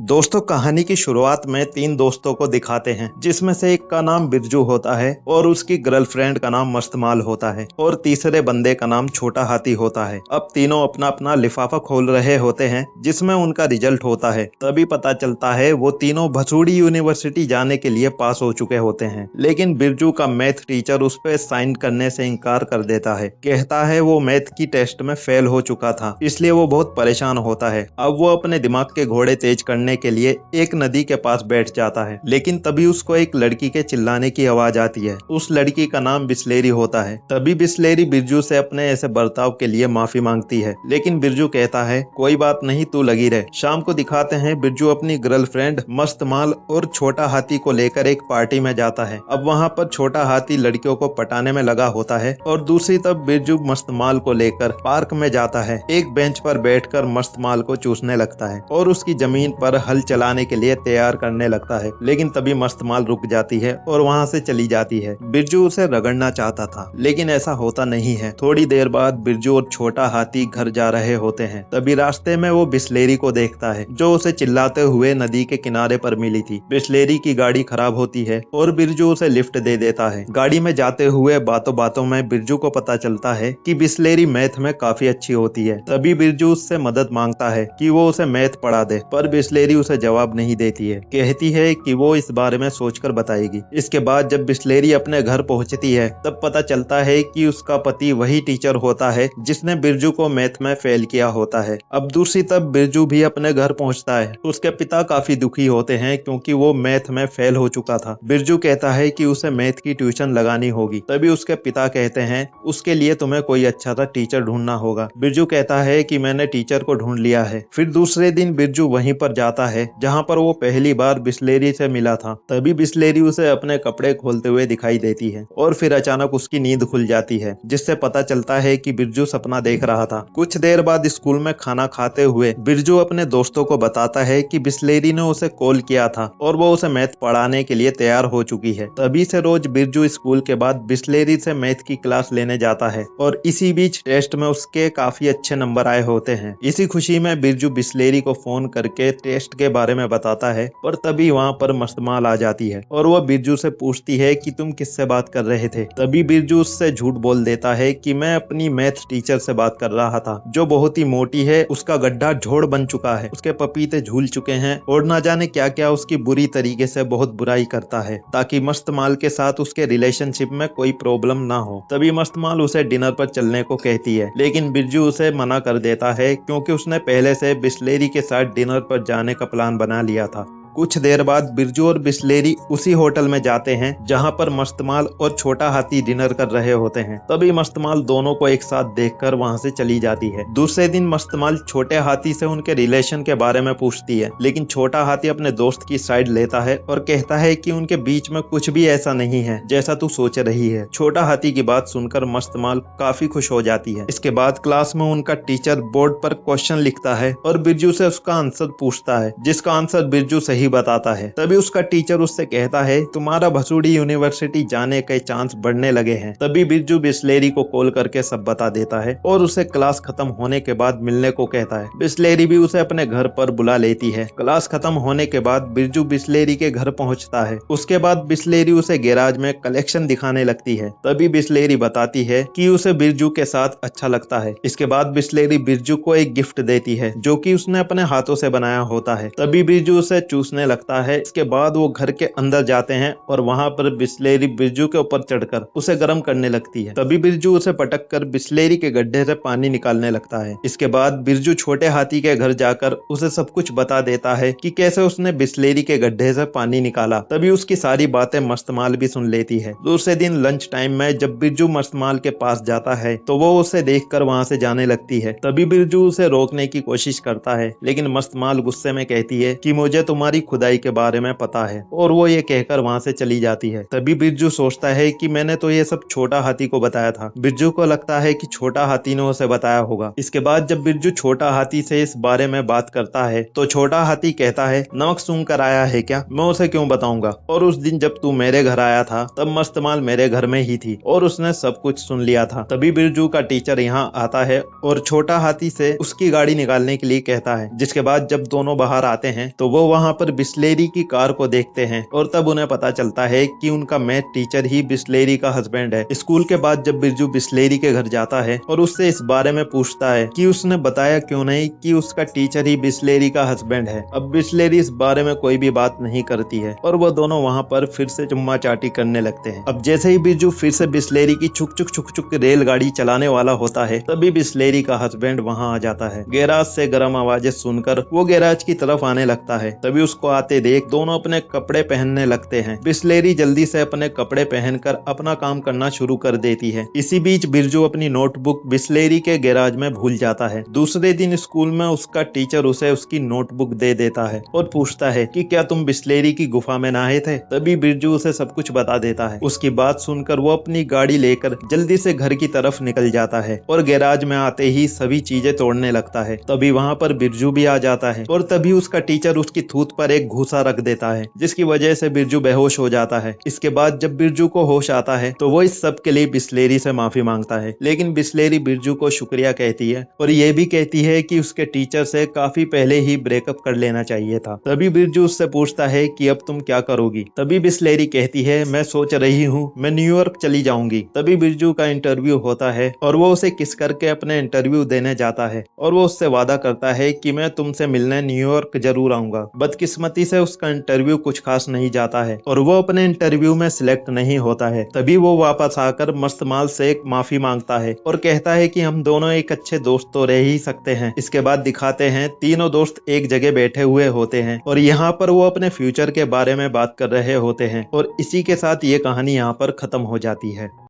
दोस्तों, कहानी की शुरुआत में तीन दोस्तों को दिखाते हैं, जिसमें से एक का नाम बिरजू होता है और उसकी गर्लफ्रेंड का नाम मस्तमाल होता है और तीसरे बंदे का नाम छोटा हाथी होता है। अब तीनों अपना अपना लिफाफा खोल रहे होते हैं जिसमें उनका रिजल्ट होता है। तभी पता चलता है वो तीनों भसूड़ी यूनिवर्सिटी जाने के लिए पास हो चुके होते हैं, लेकिन बिरजू का मैथ टीचर उस पर साइन करने से इनकार कर देता है। कहता है वो मैथ की टेस्ट में फेल हो चुका था, इसलिए वो बहुत परेशान होता है। अब वो अपने दिमाग के घोड़े तेज करने के लिए एक नदी के पास बैठ जाता है, लेकिन तभी उसको एक लड़की के चिल्लाने की आवाज आती है। उस लड़की का नाम बिस्लेरी होता है। तभी बिस्लेरी बिरजू से अपने ऐसे बर्ताव के लिए माफी मांगती है, लेकिन बिरजू कहता है कोई बात नहीं, तू लगी रहे। शाम को दिखाते हैं बिरजू अपनी गर्लफ्रेंड मस्तमाल और छोटा हाथी को लेकर एक पार्टी में जाता है। अब वहाँ पर छोटा हाथी लड़कियों को पटाने में लगा होता है और दूसरी तरफ बिरजू मस्तमाल को लेकर पार्क में जाता है। एक बेंच पर बैठकर मस्तमाल को चूसने लगता है और उसकी जमीन पर हल चलाने के लिए तैयार करने लगता है, लेकिन तभी मस्तमाल रुक जाती है और वहाँ से चली जाती है। बिरजू उसे रगड़ना चाहता था, लेकिन ऐसा होता नहीं है। थोड़ी देर बाद बिरजू और छोटा हाथी घर जा रहे होते हैं। तभी रास्ते में वो बिस्लेरी को देखता है, जो उसे चिल्लाते हुए नदी के किनारे पर मिली थी। बिस्लेरी की गाड़ी खराब होती है और बिरजू उसे लिफ्ट दे देता है। गाड़ी में जाते हुए बातों बातों में बिरजू को पता चलता है कि बिस्लेरी मैथ में काफी अच्छी होती है। तभी बिरजू उससे मदद मांगता है कि वो उसे मैथ पढ़ा दे, पर बिस्लेरी उसे जवाब नहीं देती है। कहती है कि वो इस बारे में सोचकर बताएगी। इसके बाद जब बिस्लेरी अपने घर पहुंचती है, तब पता चलता है कि उसका पति वही टीचर होता है जिसने बिरजू को मैथ में फेल किया होता है। अब दूसरी तरफ बिरजू भी अपने घर पहुंचता है। उसके पिता काफी दुखी होते हैं क्योंकि वो मैथ में फेल हो चुका था। बिरजू कहता है कि उसे मैथ की ट्यूशन लगानी होगी। तभी उसके पिता कहते हैं उसके लिए तुम्हें कोई अच्छा सा टीचर ढूंढना होगा। बिरजू कहता है कि मैंने टीचर को ढूंढ लिया है। फिर दूसरे दिन बिरजू वहीं पर जाता है जहाँ पर वो पहली बार बिस्लेरी से मिला था। तभी बिस्लेरी उसे अपने कपड़े खोलते हुए दिखाई देती है और फिर अचानक उसकी नींद खुल जाती है, जिससे पता चलता है कि बिरजू सपना देख रहा था। कुछ देर बाद स्कूल में खाना खाते हुए बिरजू अपने दोस्तों को बताता है कि बिस्लेरी ने उसे कॉल किया था और वो उसे मैथ पढ़ाने के लिए तैयार हो चुकी है। तभी से रोज बिरजू स्कूल के बाद बिस्लेरी से मैथ की क्लास लेने जाता है और इसी बीच टेस्ट में उसके काफी अच्छे नंबर आए होते हैं। इसी खुशी में बिरजू बिस्लेरी को फोन करके टेस्ट के बारे में बताता है, और तभी वहाँ पर मस्तमाल आ जाती है और वो बिरजू से पूछती है कि तुम किससे बात कर रहे थे। तभी बिरजू उससे झूठ बोल देता है कि मैं अपनी मैथ टीचर से बात कर रहा था, जो बहुत ही मोटी है, उसका गड्ढा झोड़ बन चुका है, उसके पपीते झूल चुके हैं और ना जाने क्या क्या उसकी बुरी तरीके से बहुत बुराई करता है, ताकि मस्तमाल के साथ उसके रिलेशनशिप में कोई प्रॉब्लम ना हो। तभी मस्तमाल उसे डिनर पर चलने को कहती है, लेकिन बिरजू उसे मना कर देता है क्योंकि उसने पहले से बिस्लेरी के साथ डिनर पर जाने का प्लान बना लिया था। कुछ देर बाद बिरजू और बिस्लेरी उसी होटल में जाते हैं जहां पर मस्तमाल और छोटा हाथी डिनर कर रहे होते हैं। तभी मस्तमाल दोनों को एक साथ देखकर वहां से चली जाती है। दूसरे दिन मस्तमाल छोटे हाथी से उनके रिलेशन के बारे में पूछती है, लेकिन छोटा हाथी अपने दोस्त की साइड लेता है और कहता है कि उनके बीच में कुछ भी ऐसा नहीं है जैसा तू सोच रही है। छोटा हाथी की बात सुनकर मस्तमाल काफी खुश हो जाती है। इसके बाद क्लास में उनका टीचर बोर्ड पर क्वेश्चन लिखता है और बिरजू से उसका आंसर पूछता है, जिसका आंसर बिरजू सही बताता है। तभी उसका टीचर उससे कहता है तुम्हारा भसूड़ी यूनिवर्सिटी जाने के चांस बढ़ने लगे हैं। तभी बिरजू बिस्लेरी को कॉल करके सब बता देता है और उसे क्लास खत्म होने के बाद मिलने को कहता है। बिस्लेरी भी उसे अपने घर पर बुला लेती है। क्लास खत्म होने के बाद बिरजू बिस्लेरी के घर पहुंचता है। उसके बाद बिस्लेरी उसे गैराज में कलेक्शन दिखाने लगती है। तभी बिस्लेरी बताती है कि उसे बिरजू के साथ अच्छा लगता है। इसके बाद बिस्लेरी बिरजू को एक गिफ्ट देती है जो कि उसने अपने हाथों से बनाया होता है। तभी बिरजू उसे चूसने लगता है। इसके बाद वो घर के अंदर जाते हैं और वहां पर बिस्लेरी बिरजू के ऊपर चढ़कर उसे गर्म करने लगती है। तभी बिरजू उसे पटक कर बिस्लेरी के गड्ढे से पानी निकालने लगता है। इसके बाद बिरजू छोटे हाथी के घर जाकर उसे सब कुछ बता देता है कि कैसे उसने बिस्लेरी के गड्ढे से पानी निकाला। तभी उसकी सारी बातें मस्तमाल भी सुन लेती है। दूसरे दिन लंच टाइम में जब बिरजू मस्तमाल के पास जाता है तो वो उसे देखकर वहां से जाने लगती है। तभी बिरजू उसे रोकने की कोशिश करता है, लेकिन मस्तमाल गुस्से में कहती है कि मुझे तुम्हारी सारी खुदाई के बारे में पता है और वो ये कहकर वहाँ से चली जाती है। तभी बिरजू सोचता है कि मैंने तो ये सब छोटा हाथी को बताया था। बिरजू को लगता है कि छोटा हाथी ने उसे बताया होगा। इसके बाद जब बिरजू छोटा हाथी से इस बारे में बात करता है तो छोटा हाथी कहता है, नमक सूंघ कर आया है क्या? मैं उसे क्यों बताऊंगा? और उस दिन जब तू मेरे घर आया था तब मस्तमाल मेरे घर में ही थी और उसने सब कुछ सुन लिया था। तभी बिरजू का टीचर यहाँ आता है और छोटा हाथी से उसकी गाड़ी निकालने के लिए कहता है। जिसके बाद जब दोनों बाहर आते हैं तो वो वहाँ पर बिस्लेरी की कार को देखते हैं और तब उन्हें पता चलता है कि उनका मैथ टीचर ही बिस्लेरी का हस्बैंड है। स्कूल के बाद जब बिरजू बिस्लेरी के घर जाता है और उससे इस बारे में पूछता है कि उसने बताया क्यों नहीं कि उसका टीचर ही बिस्लेरी का हस्बैंड है। अब बिस्लेरी इस बारे में कोई भी बात नहीं करती है और वो दोनों वहाँ पर फिर से चुम्मा चाटी करने लगते हैं। अब जैसे ही बिरजू फिर से बिस्लेरी की छुक छुक छुक छुक रेलगाड़ी चलाने वाला होता है तभी बिस्लेरी का हस्बैंड वहाँ आ जाता है। गैराज से गर्म आवाजें सुनकर वो गैराज की तरफ आने लगता है। तभी उसको आते देख दोनों अपने कपड़े पहनने लगते हैं। बिस्लेरी जल्दी से अपने कपड़े पहनकर अपना काम करना शुरू कर देती है। इसी बीच बिरजू अपनी नोटबुक बिस्लेरी के गैराज में भूल जाता है। दूसरे दिन स्कूल में उसका टीचर उसे उसकी नोटबुक दे देता है और पूछता है कि क्या तुम बिस्लेरी की गुफा में नहाए थे? तभी बिरजू उसे सब कुछ बता देता है। उसकी बात सुनकर वो अपनी गाड़ी लेकर जल्दी से घर की तरफ निकल जाता है और गैराज में आते ही सभी चीजें तोड़ने लगता है। तभी वहाँ पर बिरजू भी आ जाता है और तभी उसका टीचर उसकी थूत पर एक घूसा रख देता है जिसकी वजह से बिरजू बेहोश हो जाता है। इसके बाद जब बिरजू को होश आता है तो वो इस सब के लिए बिस्लेरी से माफी मांगता है, लेकिन बिस्लेरी बिरजू को शुक्रिया कहती है और ये भी कहती है कि उसके टीचर से काफी पहले ही ब्रेकअप कर लेना चाहिए था। तभी बिरजू उससे पूछता है कि अब तुम क्या करोगी? तभी बिस्लेरी कहती है, मैं सोच रही हूँ मैं न्यूयॉर्क चली जाऊंगी। तभी बिरजू का इंटरव्यू होता है और वो उसे किस करके अपने इंटरव्यू देने जाता है और वो उससे वादा करता है कि मैं तुमसे मिलने न्यूयॉर्क जरूर आऊंगा। बदकिस्मती से उसका इंटरव्यू कुछ खास नहीं जाता है और वो अपने इंटरव्यू में सिलेक्ट नहीं होता है। तभी वो वापस आकर मस्तमाल से एक माफी मांगता है और कहता है कि हम दोनों एक अच्छे दोस्त तो रह ही सकते हैं। इसके बाद दिखाते हैं तीनों दोस्त एक जगह बैठे हुए होते हैं और यहाँ पर वो अपने फ्यूचर के बारे में बात कर रहे होते हैं और इसी के साथ ये कहानी यहाँ पर खत्म हो जाती है।